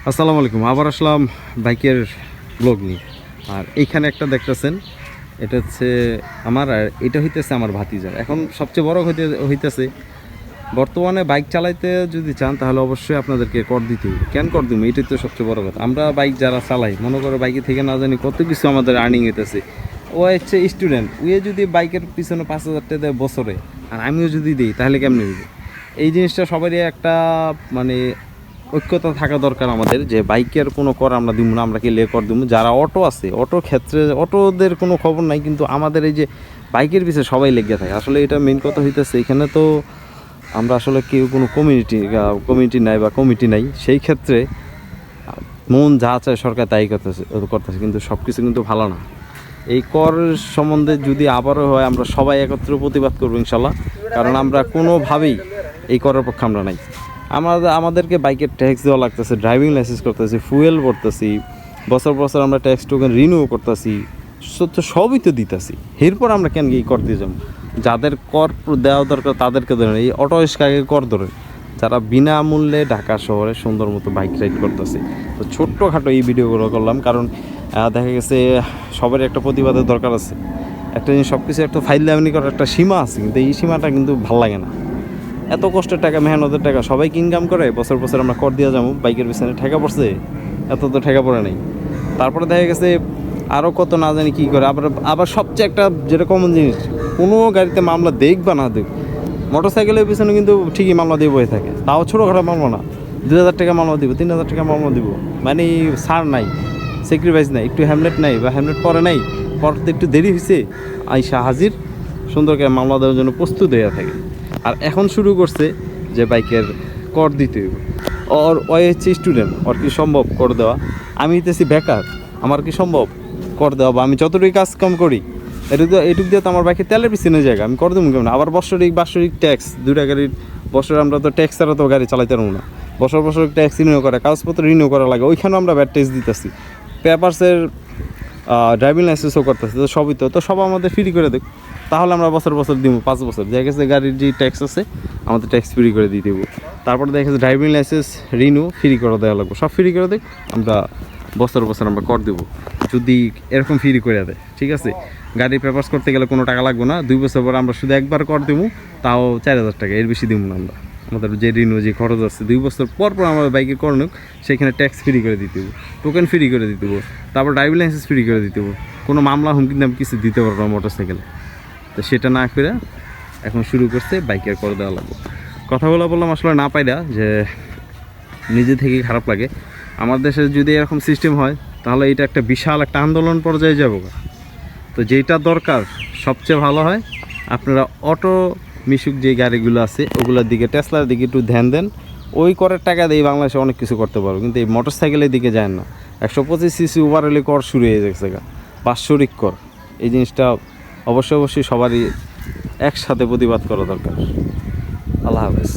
আসসালামু আলাইকুম। আবার আসলাম বাইকের ব্লগ নিয়ে। আর এইখানে একটা দেখতেছেন, এটা হচ্ছে আমার, আর এটা হইতেছে আমার ভাতিজার। এখন সবচেয়ে বড় হইতেছে বর্তমানে বাইক চালাইতে যদি চান তাহলে অবশ্যই আপনাদেরকে কর দিতে হবে। কেন কর দিব? এটাই তো সবচেয়ে বড় কথা। আমরা বাইক যারা চালাই, মনে করো বাইকে থেকে না জানি কত কিছু আমাদের আর্নিং হইতেছে। ও হচ্ছে স্টুডেন্ট, উয়ে যদি বাইকের পিছনে 5,000 টাকা দেয় বছরে, আর আমিও যদি দিই তাহলে কেমনে হইবে? এই জিনিসটা সবারই একটা মানে ঐক্যতা থাকা দরকার আমাদের, যে বাইকের কোনো কর আমরা দিব না, আমরা কি লে কর দিব। যারা অটো আছে, অটো ক্ষেত্রে অটোদের কোনো খবর নাই, কিন্তু আমাদের এই যে বাইকের পিছনে সবাই লেগে থাকে। আসলে এটা মেন কথা হইতেছে, এখানে তো আমরা আসলে কেউ কোনো কমিটি নাই বা কমিটি নাই। সেই ক্ষেত্রে মন যা চায় সরকার তাই করতেছে, কিন্তু সব কিছু কিন্তু ভালো না। এই কর সম্বন্ধে যদি আবারও হয়, আমরা সবাই একত্রে প্রতিবাদ করবো ইনশাল্লাহ। কারণ আমরা কোনোভাবেই এই করের পক্ষে আমরা নাই। আমাদেরকে বাইকের ট্যাক্স দেওয়া লাগতেছে, ড্রাইভিং লাইসেন্স করতেছি, ফুয়েল ভরতেছি, বছর বছর আমরা ট্যাক্স টোকেন রিনিউ করতেছি, সবই তো দিতেছি। এরপর আমরা কেন এই কর দিয়ে যাবো? যাদের কর দেওয়া দরকার তাদেরকে ধরেন, এই অটো রিক্সাকে কর ধরেন, যারা বিনামূল্যে ঢাকা শহরে সুন্দর মতো বাইক রাইড করতেছে। তো ছোট্টখাটো এই ভিডিওগুলো করলাম, কারণ দেখা গেছে সবার একটা প্রতিবাদের দরকার আছে। একটা জিনিস, সব কিছু একটা ফাইল করার একটা সীমা আছে, কিন্তু এই সীমাটা কিন্তু ভাল লাগে না। এত কষ্টের টাকা, মেহনতের টাকা সবাই ইনকাম করে, বছর বছর আমরা কর দিয়ে যাবো বাইকের পিছনে। ঠেকা পড়ছে? এত তো ঠেকা পড়ে নেই। তারপরে দেখা গেছে আরও কত না জানি কী করে। আবার সবচেয়ে একটা যেটা কমন জিনিস, কোনো গাড়িতে মামলা দেখ বা না দেখ, মোটর সাইকেলের পিছনে কিন্তু ঠিকই মামলা দিয়ে বয়ে থাকে। তাও ছোটোখাটো মামলা না, 2,000 টাকা মামলা দিব, 3,000 টাকা মামলা দিব। মানে ছাড় নাই, স্যাক্রিফাইস নাই, একটু হ্যামলেট নাই বা হ্যামলেট পরে নাই, পড়তে একটু দেরি হয়েছে, আইসা হাজির, সুন্দর করে মামলা দেওয়ার জন্য প্রস্তুত হয়ে থাকে। আর এখন শুরু করছে যে বাইকের কর দিতে হইব। ওই হচ্ছে স্টুডেন্ট, ওর কি সম্ভব কর দেওয়া? আমি হইতেছি বেকার, আমার কি সম্ভব কর দেওয়া? বা আমি যতটুকু কাজ কাম করি এটুক দিয়ে তো আমার বাইকের তেলের পিছনে জায়গা, আমি কর দেবো কেমন? আবার বাৎসরিক ট্যাক্স, দুইটা গাড়ির বছরে আমরা তো ট্যাক্স ছাড়া তো গাড়ি চালাইতে পারবো না। বছর ট্যাক্স রিনিউ করা, কাগজপত্র রিনিউ করা লাগে, ওইখানেও আমরা ব্যাড ট্যাক্স দিতেছি, পেপারসের ড্রাইভিং লাইসেন্সও করতেছি। তো সবই তো সব আমাদের ফ্রি করে দেখ, তাহলে আমরা বছর দিব 5 বছর। দেখা গেছে গাড়ির যে ট্যাক্স আছে আমাদের ট্যাক্স ফ্রি করে দিয়ে দেবো। তারপরে দেখা গেছে ড্রাইভিং লাইসেন্স রিনিউ ফ্রি করে দেওয়া লাগবে, সব ফ্রি করে দেখ, আমরা বছর আমরা কর দেবো যদি এরকম ফ্রি করে দেয়। ঠিক আছে, গাড়ির পেপারস করতে গেলে কোনো টাকা লাগবে না। 2 বছর পর আমরা শুধু একবার কর দেবো, তাও 4,000 টাকা, এর বেশি দেবো না আমরা। আমাদের যে রিনিউ যে খরচ আছে 2 বছর পর আমাদের বাইকে কর নিক, সেখানে ট্যাক্স ফ্রি করে দিতে দেবো, টোকেন ফ্রি করে দিতে দেবো, তারপর ড্রাইভিং লাইসেন্স ফ্রি করে দিতে দেবো। কোনো মামলা হুমকি দাম কিছু দিতে পারবো না মোটর সাইকেলে। তো সেটা না করে এখন শুরু করছে বাইকের কর দেওয়া লাগবে। কথাগুলো বললাম আসলে না পাইরা, যে নিজে থেকেই খারাপ লাগে। আমার দেশে যদি এরকম সিস্টেম হয় তাহলে এটা একটা বিশাল একটা আন্দোলন পর্যায়ে যাবো। তো যেটা দরকার সবচেয়ে ভালো হয়, আপনারা অটো মিশুক যে গাড়িগুলো আছে ওগুলোর দিকে, টেসলার দিকে একটু ধ্যান দেন। ওই করের টাকা দিয়ে বাংলাদেশে অনেক কিছু করতে পারবো, কিন্তু এই মোটর সাইকেলের দিকে যায় না। 125 সিসি ওভার হলে কর শুরু হয়ে যাচ্ছে, বাৎসরিক কর। এই জিনিসটা অবশ্যই সবারই একসাথে প্রতিবাদ করা দরকার। আল্লাহ হাফেজ।